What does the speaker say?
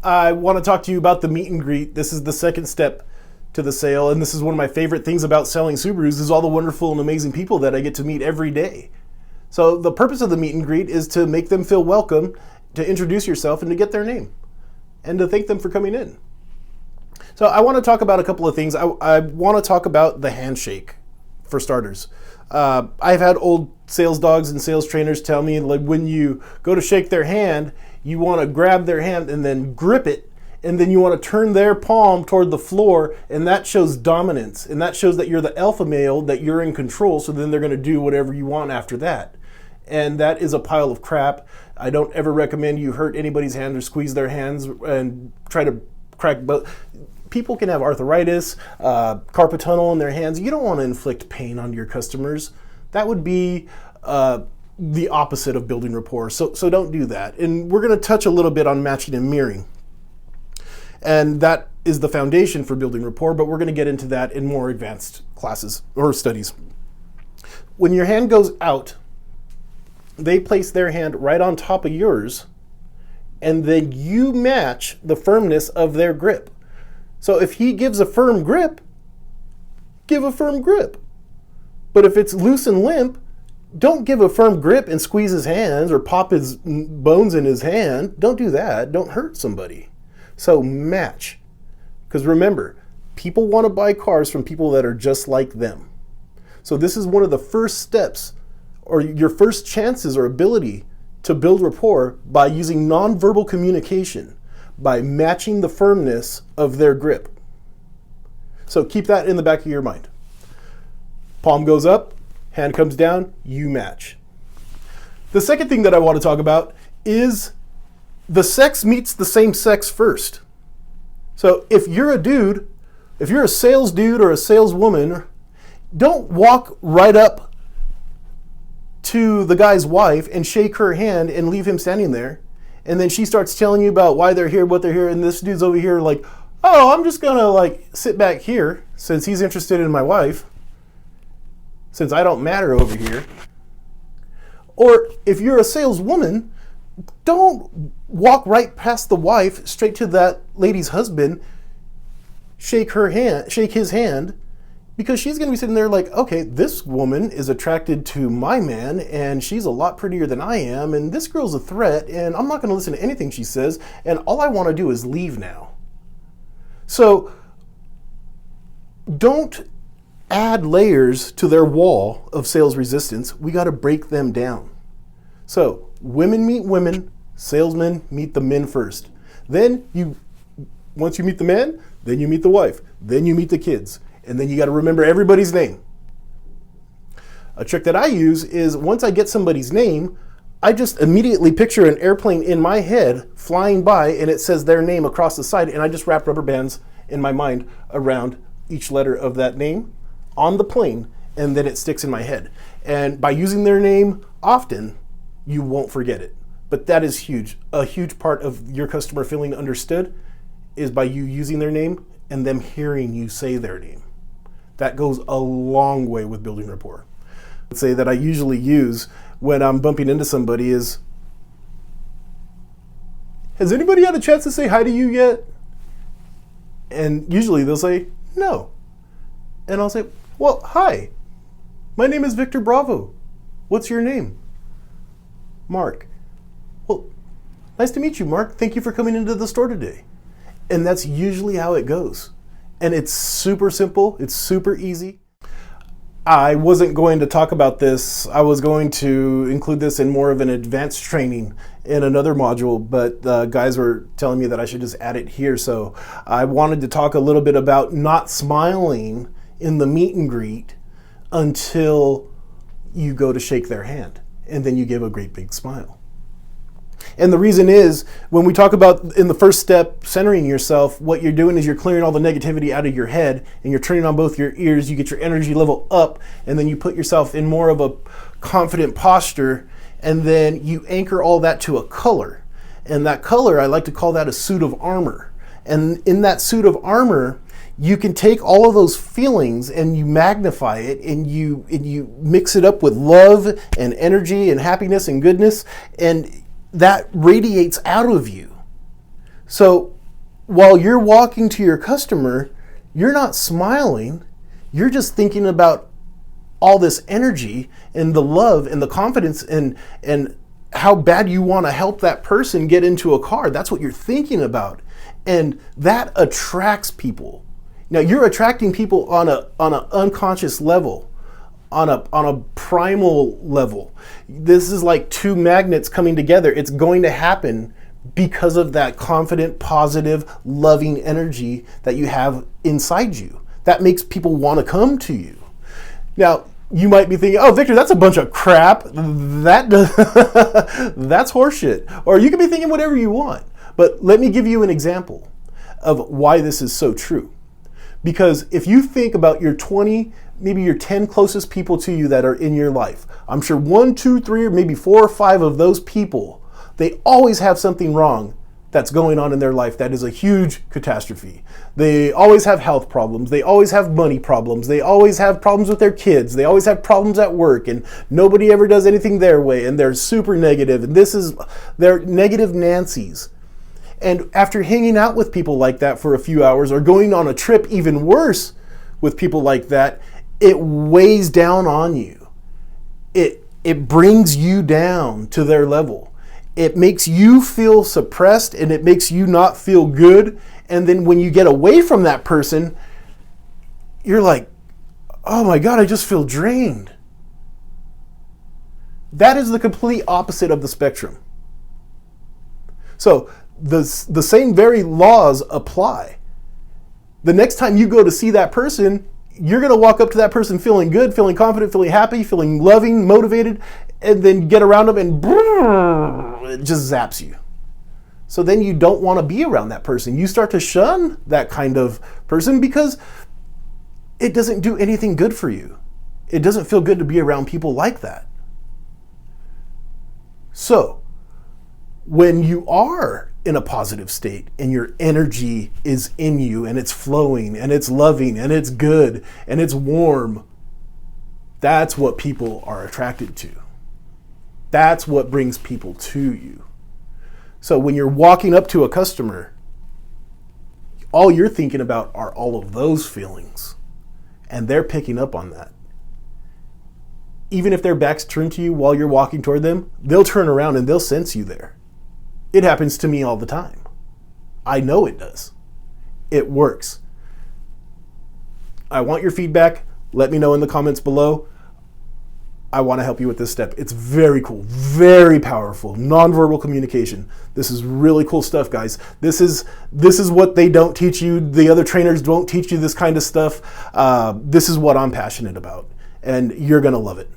I want to talk to you about the meet and greet. This is the second step to the sale, and this is one of my favorite things about selling Subarus is all the wonderful and amazing people that I get to meet every day. So the purpose of the meet and greet is to make them feel welcome, to introduce yourself, and to get their name, and to thank them for coming in. So I want to talk about a couple of things. I want to talk about the handshake, for starters. I've had old sales dogs and sales trainers tell me, like, when you go to shake their hand, you want to grab their hand and then grip it, and then you want to turn their palm toward the floor, and that shows dominance, and that shows that you're the alpha male, that you're in control, so then they're going to do whatever you want after that. And that is a pile of crap. I don't ever recommend you hurt anybody's hand or squeeze their hands and try to crack both. People can have arthritis, carpal tunnel in their hands. You don't want to inflict pain on your customers. That would be the opposite of building rapport. So don't do that. And we're going to touch a little bit on matching and mirroring. And that is the foundation for building rapport, but we're going to get into that in more advanced classes or studies. When your hand goes out, they place their hand right on top of yours, and then you match the firmness of their grip. So if he gives a firm grip, give a firm grip. But if it's loose and limp, don't give a firm grip and squeeze his hands or pop his bones in his hand. Don't do that. Don't hurt somebody. So match. Because remember, people want to buy cars from people that are just like them. So this is one of the first steps, or your first chances or ability to build rapport, by using nonverbal communication, by matching the firmness of their grip. So keep that in the back of your mind. Palm goes up, hand comes down, you match. The second thing that I want to talk about is the sex meets the same sex first. So if you're a dude, if you're a sales dude or a saleswoman, don't walk right up to the guy's wife and shake her hand and leave him standing there. And then she starts telling you about why they're here, what they're here, and this dude's over here like, oh, I'm just gonna sit back here since he's interested in my wife, since I don't matter over here. Or if you're a saleswoman, don't walk right past the wife straight to that lady's husband, shake his hand, because she's going to be sitting there like, okay, this woman is attracted to my man, and she's a lot prettier than I am, and this girl's a threat, and I'm not going to listen to anything she says, and all I want to do is leave now. So don't add layers to their wall of sales resistance. We got to break them down. So women meet women, salesmen meet the men first. Then once you meet the man, then you meet the wife, then you meet the kids. And then you got to remember everybody's name. A trick that I use is, once I get somebody's name, I just immediately picture an airplane in my head flying by, and it says their name across the side, and I just wrap rubber bands in my mind around each letter of that name on the plane, and then it sticks in my head. And by using their name often, you won't forget it. But that is huge. A huge part of your customer feeling understood is by you using their name and them hearing you say their name. That goes a long way with building rapport. Let's say that I usually use when I'm bumping into somebody is, has anybody had a chance to say hi to you yet? And usually they'll say, no. And I'll say, well, hi, my name is Victor Bravo. What's your name? Mark. Well, nice to meet you, Mark. Thank you for coming into the store today. And that's usually how it goes. And it's super simple. It's super easy. I wasn't going to talk about this. I was going to include this in more of an advanced training in another module, but guys were telling me that I should just add it here. So I wanted to talk a little bit about not smiling in the meet and greet until you go to shake their hand, and then you give a great big smile. And the reason is, when we talk about in the first step, centering yourself, what you're doing is you're clearing all the negativity out of your head, and you're turning on both your ears. You get your energy level up, and then you put yourself in more of a confident posture, and then you anchor all that to a color. And that color, I like to call that a suit of armor. And in that suit of armor, you can take all of those feelings and you magnify it, and you mix it up with love and energy and happiness and goodness, and that radiates out of you. So while you're walking to your customer, you're not smiling. You're just thinking about all this energy and the love and the confidence and how bad you want to help that person get into a car. That's what you're thinking about. And that attracts people. Now you're attracting people on an unconscious level, on a primal level. This is like two magnets coming together. It's going to happen because of that confident, positive, loving energy that you have inside you. That makes people want to come to you. Now, you might be thinking, oh, Victor, that's a bunch of crap. That's horseshit. Or you can be thinking whatever you want. But let me give you an example of why this is so true. Because if you think about your 20, maybe your 10 closest people to you that are in your life, I'm sure 1, 2, 3, or maybe 4 or 5 of those people, they always have something wrong that's going on in their life that is a huge catastrophe. They always have health problems. They always have money problems. They always have problems with their kids. They always have problems at work, and nobody ever does anything their way, and they're super negative, and they're negative Nancy's. And after hanging out with people like that for a few hours, or going on a trip even worse with people like that, it weighs down on you. It brings you down to their level. It makes you feel suppressed, and it makes you not feel good. And then when you get away from that person, you're like, oh my God, I just feel drained. That is the complete opposite of the spectrum. So the same very laws apply. The next time you go to see that person, you're going to walk up to that person feeling good, feeling confident, feeling happy, feeling loving, motivated, and then get around them and it just zaps you. So then you don't want to be around that person. You start to shun that kind of person because it doesn't do anything good for you. It doesn't feel good to be around people like that. So when you are in a positive state and your energy is in you and it's flowing and it's loving and it's good and it's warm, that's what people are attracted to. That's what brings people to you. So when you're walking up to a customer, all you're thinking about are all of those feelings, and they're picking up on that. Even if their back's turned to you while you're walking toward them, they'll turn around and they'll sense you there. It happens to me all the time. I know it does. It works. I want your feedback. Let me know in the comments below. I want to help you with this step. It's very cool, very powerful, nonverbal communication. This is really cool stuff, guys. This is what they don't teach you. The other trainers won't teach you this kind of stuff. This is what I'm passionate about, and you're going to love it.